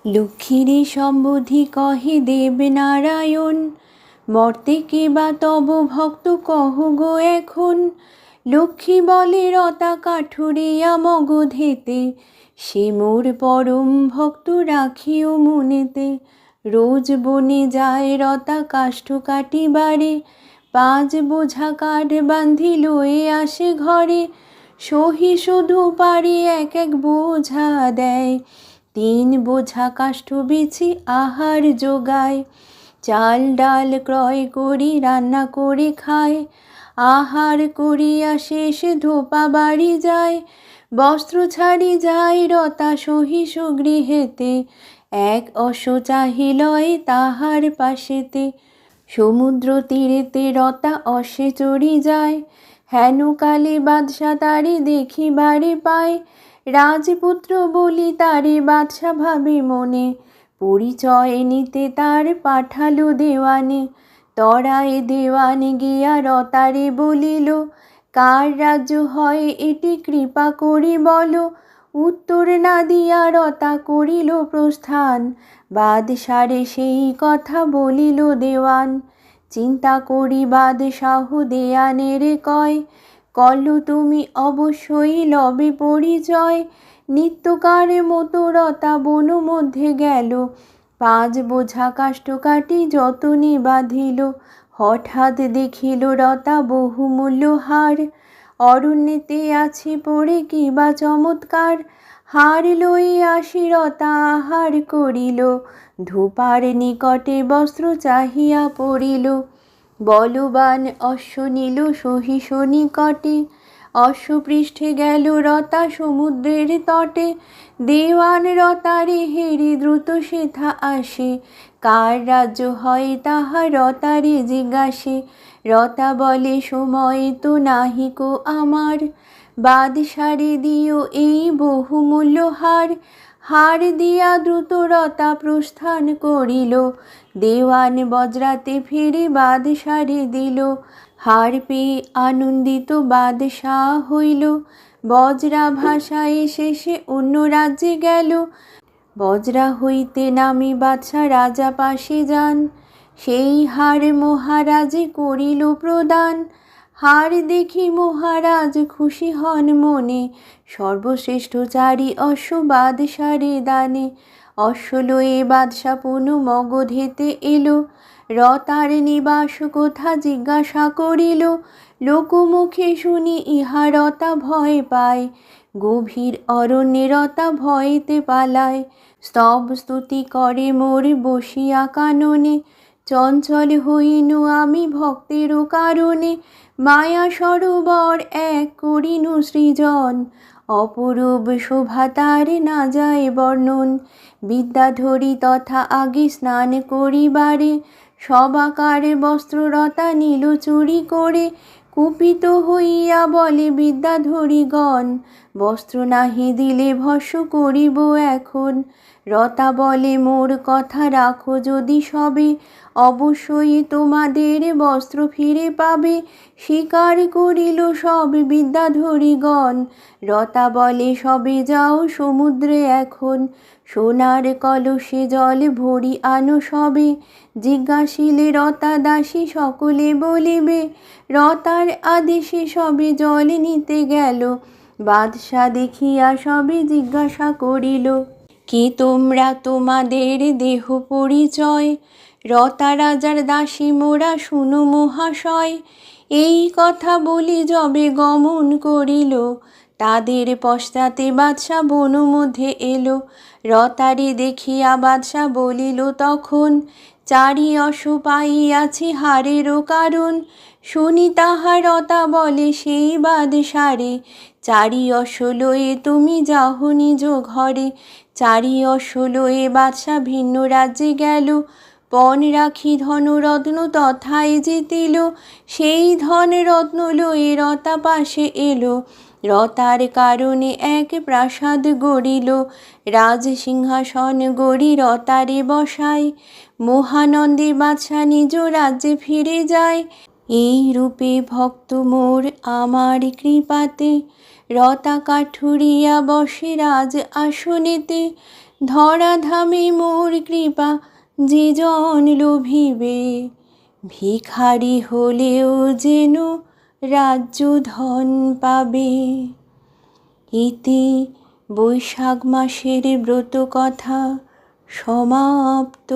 লক্ষ্মীরে সম্বোধি কহে দেবনারায়ণ, মর্তে কে বা তব ভক্ত কহ গো এখন। লক্ষ্মী বলে রতা কাঠুরিয়া মগধেতে, সে মোর পরম ভক্ত রাখিও মনেতে। রোজ বনে যায় রতা কাষ্ঠ কাটিবারে, 5 বোঝা কাঠ বান্ধি লয়ে আসে ঘরে। সহি শুধু পারি এক এক বোঝা দেয়, 3 বোঝা কাষ্ঠ বেচি আহার জোগায়। চাল ডাল ক্রয় করি রান্না করে খায়, আহার করিয়া শেষ ধোপা বাড়ি যায়। বস্ত্র ছাড়ি যায় রতা সহিষ্ণু গৃহেতে, এক অশ্ব চাহিলয় তাহার পাশেতে। সমুদ্র তীরেতে রতা অশ্বে চড়ি যায়, হেন কালে বাদশা তারে দেখিবারে পায়। রাজপুত্র বলি তারে বাদশা ভাবে মনে, পরিচয় নিতে তার পাঠালো দেওয়ানে। তরায় দেওয়ান গিয়া রতারে বলিল, কার রাজ্য হয় এটি কৃপা করি বলো। উত্তর না দিয়া রতা করিল প্রস্থান, বাদশারে সেই কথা বলিল দেওয়ান। চিন্তা করি বাদশাহ দেওয়ানের কয়, কল তুমি অবশ্যই লবে পরিচয়। নিত্যকার মতো রতা বন মধ্যে গেল, 5 বোঝা কাষ্ঠ কাটি যতনে বাঁধিল। হঠাৎ দেখিল রতা বহুমূল্য হার, অরণ্যেতে আছে পড়ে কি বা চমৎকার। হার লই আসি রতা আহার করিল, ধূপার নিকটে বস্ত্র চাহিয়া পড়িল। বলবান অশ্ব নিল সহিষ্ণু নিকটে, অশ্বপৃষ্ঠে গেল রতা সমুদ্রের তটে। দেওয়ান রতারে হেরি দ্রুত সেথা আসে, কার রাজ্য হয় তাহা রতারে জিজ্ঞাসে। রতা বলে সময় তো নাহিকো আমার, বাদশারে দিও এই বহুমূল্য হার। হার দিয়া দ্রুত রতা প্রস্থান করিল, দেওয়ান বজ্রাতে ফিরে বাদশারে দিল। হার পেয়ে আনন্দিত বাদশাহ হইল, বজ্রা ভাষায় শেষে অন্য রাজ্যে গেল। বজ্রা হইতে নামি বাদশা রাজা পাশে যান, সেই হার মহারাজে করিল প্রদান। হার দেখি মহারাজ খুশি হন মনে, সর্বশ্রেষ্ঠ চারি অশ্ব বাদশারে দানে। অশ্ব লয়ে বাদশা পুনঃ মগধেতে এলো, রতার নিবাস কোথা জিজ্ঞাসা করিল। লোকমুখে শুনি ইহা রতা ভয় পায়, গভীর অরণ্যে রতা ভয়েতে পালায়। স্তব স্তুতি করে মোর বসিয়া কাননে, চঞ্চল হইনু আমি ভক্তেরও কারণে। মায়া সরোবর এক করিনু সৃজন, অপরূপ শোভা তার না যায় বর্ণন। বিদ্যাধরী তথা আগে স্নান করিবারে, সবাকার বস্ত্র রতা নিল চুরি করে। কুপিত হইয়া বলে বিদ্যাধরীগণ, বস্ত্র নাহি দিলে ভস্ম করিব এখন। রতা বলে মোর কথা রাখো যদি সবে, অবশ্যই তোমাদের বস্ত্র ফিরে পাবে। স্বীকার করিল সব বিদ্যাধরীগণ, রতা বলে সবে যাও সমুদ্রে এখন। সোনার কলসে জল ভরি আনো সবে, জিজ্ঞাসিলে রতা দাসী সকলে বলিবে। রতার আদেশে সবে জল নিতে গেল, বাদশা দেখিয়া সবে জিজ্ঞাসা করিল, কি তোমরা তোমাদের দেহ পরিচয়। রতা রাজার দাসী মোরা শুনো মহাশয়। এই কথা বলি যবে গমন করিল, তাদের পশ্চাতে বাদশা বন মধ্যে এলো। রতারে দেখিয়া বাদশা বলিল তখন, চারি অশ্ব পাইয়াছি হারেরও কারণ। শুনি তাহা রতা বলে সেই বাদশারে, চারি অশ্ব লয়ে তুমি যাহ নিজ ঘরে। চারি অশ্ব লয়ে বাদশা ভিন্ন রাজ্যে গেল, পণ রাখি ধনরত্ন তথায় জিতিল। সেই ধন রত্ন লয়ে রতা পাশে এলো, রতার কারণে এক প্রাসাদ গড়িল। রাজ সিংহাসন গড়ি রতারে বসায়, মহানন্দে বাদশা নিজ রাজ্যে ফিরে যায়। এই রূপে ভক্ত মোর আমার কৃপাতে, রতা কাঠুরিয়া বসে রাজ আসনেতে। ধরাধামে মোর কৃপা যে জন লোভিবে, ভিখারি হলেও যেন রাজ্য ধন পাবে। ইতি বৈশাখ মাসের ব্রত কথা সমাপ্ত।